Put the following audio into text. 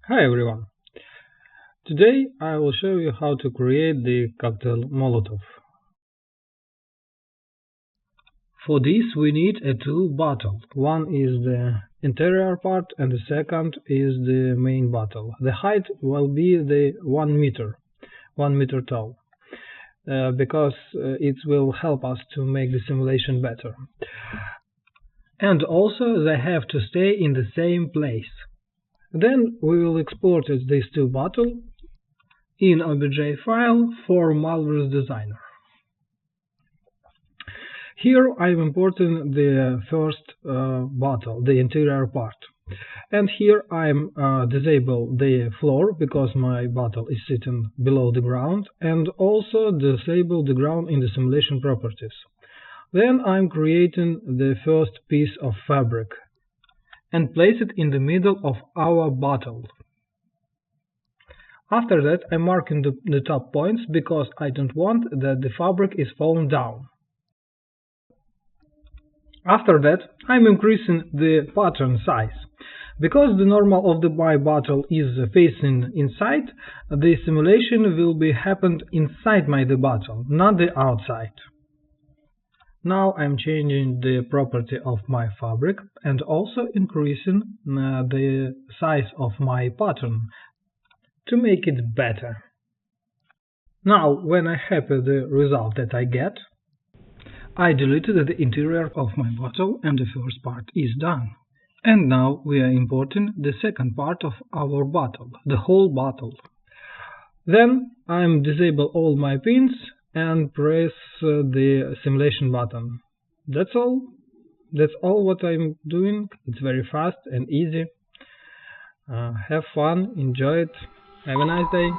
Hi everyone! Today I will show you how to create the cocktail Molotov. For this we need two bottles. One is the interior part and the second is the main bottle. The height will be the 1 meter tall, because it will help us to make the simulation better. And also they have to stay in the same place. Then we will export these two bottles in OBJ file for Malware's Designer. Here I'm importing the first bottle, the interior part. And here I'm disable the floor because my bottle is sitting below the ground, and also disable the ground in the simulation properties. Then I'm creating the first piece of fabric and place it in the middle of our bottle. After that I'm marking the top points because I don't want that the fabric is falling down. After that I'm increasing the pattern size. Because the normal of my bottle is facing inside, the simulation will be happened inside the bottle, not the outside. Now I'm changing the property of my fabric and also increasing the size of my pattern to make it better. Now when I have the result that I get, I deleted the interior of my bottle and the first part is done. And now we are importing the second part of our bottle, the whole bottle. Then I'm disable all my pins and press the simulation button. That's all. That's all what I'm doing. It's very fast and easy. Have fun, enjoy it. Have a nice day.